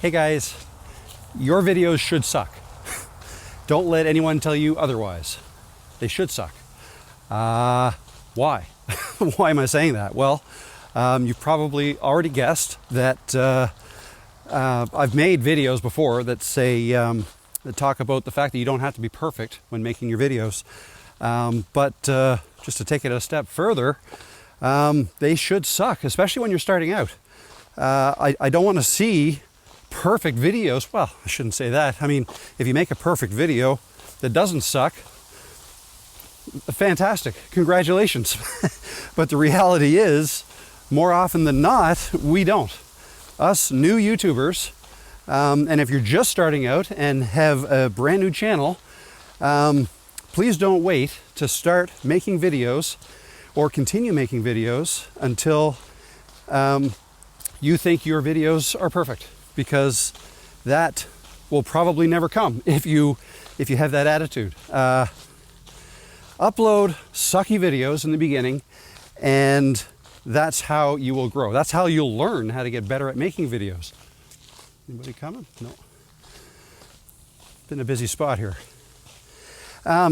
Hey guys, your videos should suck. Don't let anyone tell you otherwise. They should suck. Why? Why am I saying that? Well, you've probably already guessed that I've made videos before that say, that talk about the fact that you don't have to be perfect when making your videos. But just to take it a step further, they should suck, especially when you're starting out. I don't want to see perfect videos. Well, I shouldn't say that. I mean, if you make a perfect video that doesn't suck, fantastic, congratulations. But the reality is, more often than not, we don't. Us new YouTubers, and if you're just starting out and have a brand new channel, please don't wait to start making videos or continue making videos until you think your videos are perfect, because that will probably never come if you have that attitude. Upload sucky videos in the beginning, and that's how you will grow. That's how you'll learn how to get better at making videos. Anybody coming? No. Been a busy spot here.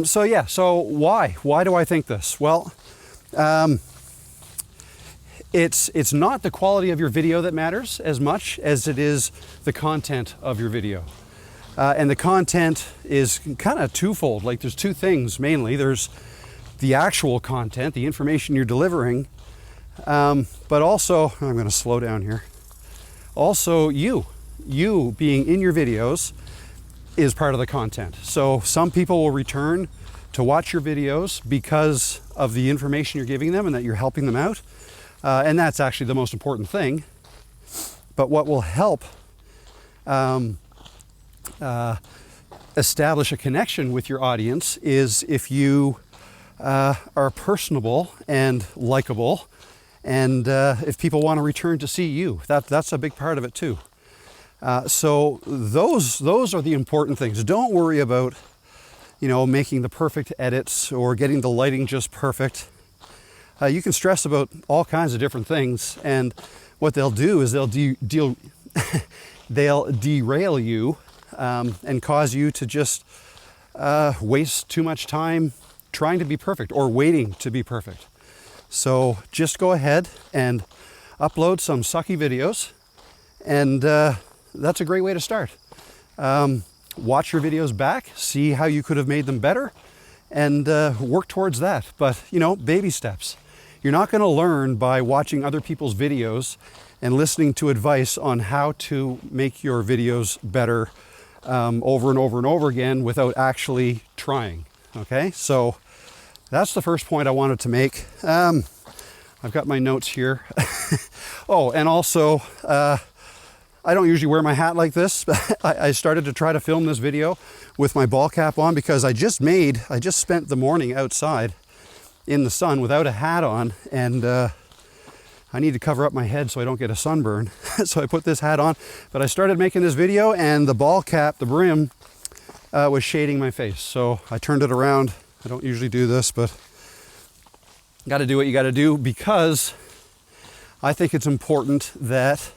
So why? Why do I think this? Well, it's not the quality of your video that matters as much as it is the content of your video. And the content is kind of twofold. Like, there's two things mainly. There's the actual content, the information you're delivering, but also, I'm going to slow down here. Also, you being in your videos is part of the content. So some people will return to watch your videos because of the information you're giving them and that you're helping them out. And that's actually the most important thing. But what will help establish a connection with your audience is if you are personable and likable, and if people want to return to see you. That's a big part of it too. So those are the important things. Don't worry about, making the perfect edits or getting the lighting just perfect. You can stress about all kinds of different things, and what they'll do is they'll derail you and cause you to just waste too much time trying to be perfect or waiting to be perfect. So just go ahead and upload some sucky videos, and that's a great way to start. Watch your videos back, see how you could have made them better, and work towards that. But, baby steps. You're not going to learn by watching other people's videos and listening to advice on how to make your videos better over and over and over again without actually trying. Okay, so that's the first point I wanted to make. I've got my notes here. Oh, and also, I don't usually wear my hat like this. I started to try to film this video with my ball cap on because I just spent the morning outside in the sun without a hat on, and I need to cover up my head so I don't get a sunburn. So I put this hat on, but I started making this video and the ball cap, the brim, was shading my face. So I turned it around. I don't usually do this, but got to do what you got to do, because I think it's important that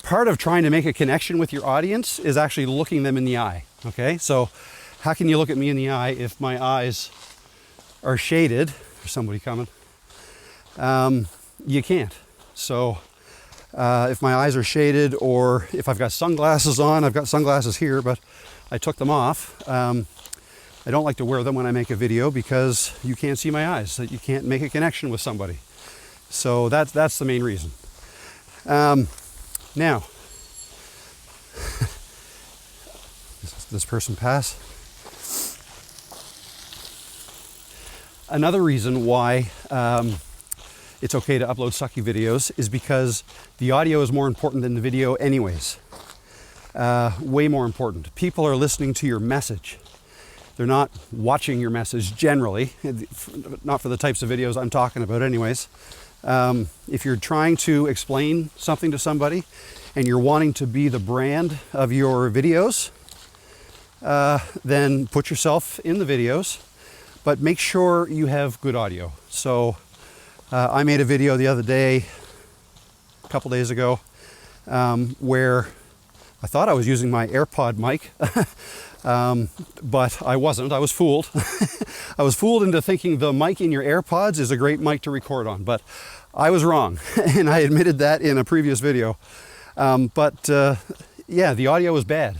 part of trying to make a connection with your audience is actually looking them in the eye. Okay, so how can you look at me in the eye if my eyes are shaded? There's somebody coming. You can't. So if my eyes are shaded, or if I've got sunglasses on, I've got sunglasses here, but I took them off. I don't like to wear them when I make a video because you can't see my eyes, that you can't make a connection with somebody. So that's the main reason. Now, this person pass. Another reason why it's okay to upload sucky videos is because the audio is more important than the video anyways. Way more important. People are listening to your message. They're not watching your message generally, not for the types of videos I'm talking about anyways. If you're trying to explain something to somebody and you're wanting to be the brand of your videos, then put yourself in the videos, but make sure you have good audio. So I made a video the other day, a couple days ago, where I thought I was using my AirPod mic, but I wasn't. I was fooled. I was fooled into thinking the mic in your AirPods is a great mic to record on, but I was wrong, and I admitted that in a previous video. Yeah, the audio was bad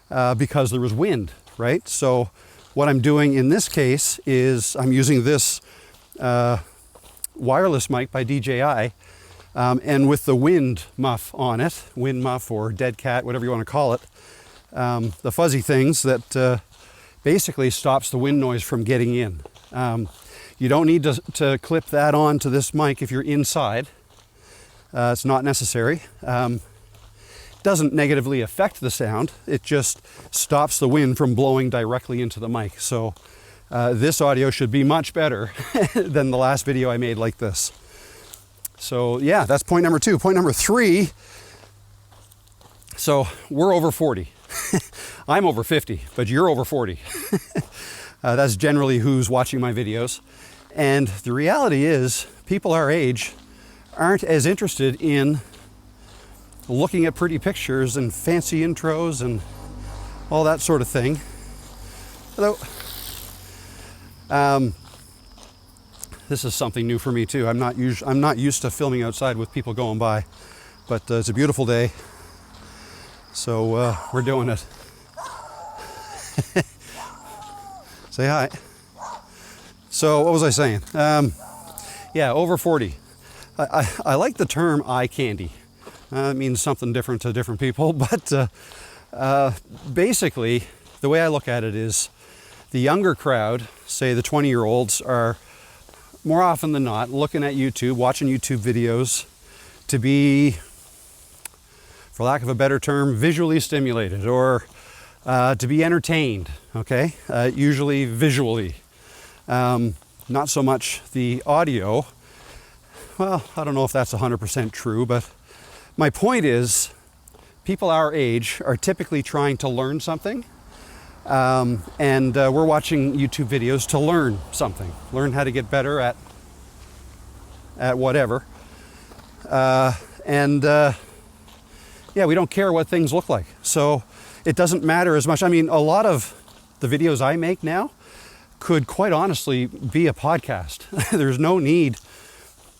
because there was wind, right? So what I'm doing in this case is I'm using this wireless mic by DJI, and with the wind muff on it, wind muff or dead cat, whatever you want to call it, the fuzzy things that basically stops the wind noise from getting in. You don't need to clip that on to this mic if you're inside. It's not necessary. Doesn't negatively affect the sound. It just stops the wind from blowing directly into the mic. So this audio should be much better than the last video I made like this. So yeah, that's point number 2. Point number 3, so we're over 40. I'm over 50, but you're over 40. That's generally who's watching my videos. And the reality is, people our age aren't as interested in looking at pretty pictures and fancy intros and all that sort of thing. Hello. This is something new for me too. I'm not used to filming outside with people going by, but it's a beautiful day, so we're doing it. Say hi. So what was I saying? Yeah, over 40. I like the term eye candy. It means something different to different people, but basically the way I look at it is the younger crowd, say the 20-year-olds, are more often than not looking at YouTube, watching YouTube videos to be, for lack of a better term, visually stimulated, or to be entertained, okay? Usually visually. Not so much the audio. Well, I don't know if that's 100% true, but my point is, people our age are typically trying to learn something, and we're watching YouTube videos to learn something, learn how to get better at whatever. Yeah, we don't care what things look like, so it doesn't matter as much. I mean, a lot of the videos I make now could quite honestly be a podcast. There's no need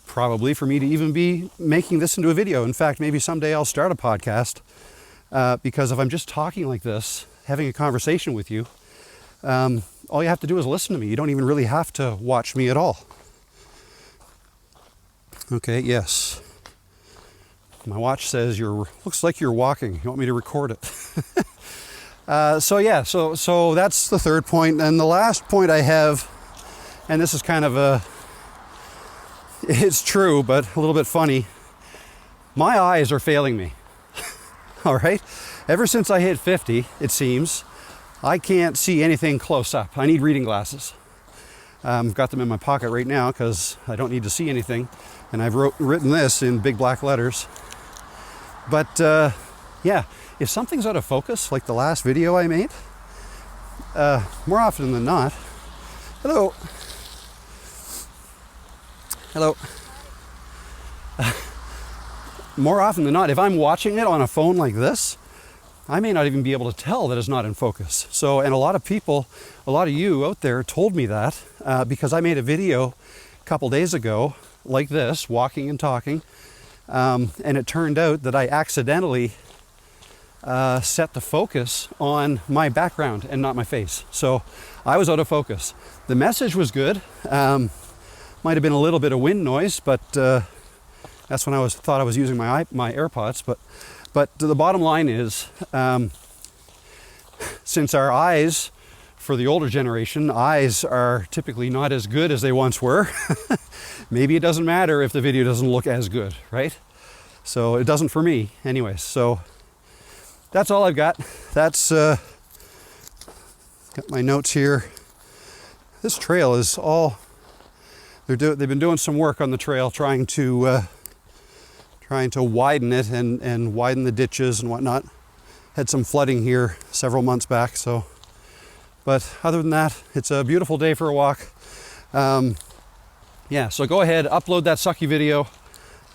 probably for me to even be making this into a video. In fact, maybe someday I'll start a podcast, because if I'm just talking like this, having a conversation with you, all you have to do is listen to me. You don't even really have to watch me at all. Okay, yes. My watch says looks like you're walking. You want me to record it? So yeah, so that's the third point. And the last point I have, and this is kind of it's true, but a little bit funny. My eyes are failing me. All right? Ever since I hit 50, it seems, I can't see anything close up. I need reading glasses. I've got them in my pocket right now because I don't need to see anything. And I've written this in big black letters. But yeah, if something's out of focus, like the last video I made, more often than not, hello. Hello. More often than not, if I'm watching it on a phone like this, I may not even be able to tell that it's not in focus. So, and a lot of people, a lot of you out there told me that because I made a video a couple days ago like this, walking and talking, and it turned out that I accidentally set the focus on my background and not my face. So I was out of focus. The message was good. Might have been a little bit of wind noise, but that's when I thought I was using my AirPods. But the bottom line is, since our eyes, for the older generation, eyes are typically not as good as they once were. Maybe it doesn't matter if the video doesn't look as good, right? So it doesn't for me, anyways. So that's all I've got. That's got my notes here. This trail is all. They've been doing some work on the trail, trying to widen it and widen the ditches and whatnot. Had some flooding here several months back, so. But other than that, it's a beautiful day for a walk. Yeah, so go ahead, upload that sucky video.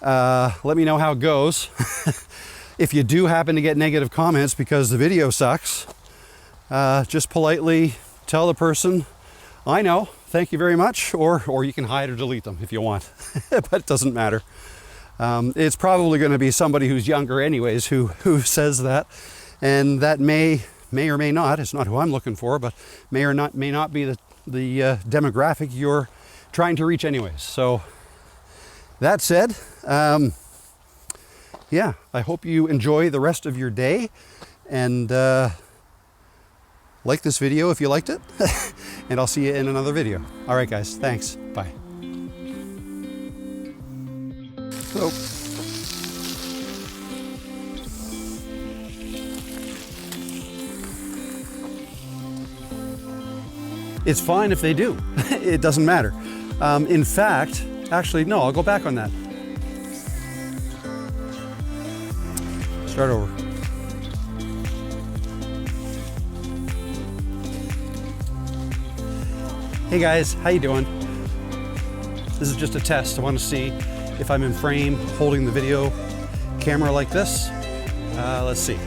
Let me know how it goes. if you do happen to get negative comments because the video sucks, just politely tell the person, I know, thank you very much, or you can hide or delete them if you want, but it doesn't matter. It's probably going to be somebody who's younger anyways who says that, and that may or may not, it's not who I'm looking for, but may not be the demographic you're trying to reach anyways. So that said, yeah, I hope you enjoy the rest of your day, and like this video if you liked it, and I'll see you in another video. All right, guys, thanks. Bye. So, it's fine if they do. It doesn't matter. In fact, actually, no, I'll go back on that. Start over. Hey guys, how you doing? This is just a test. I want to see if I'm in frame holding the video camera like this. Let's see.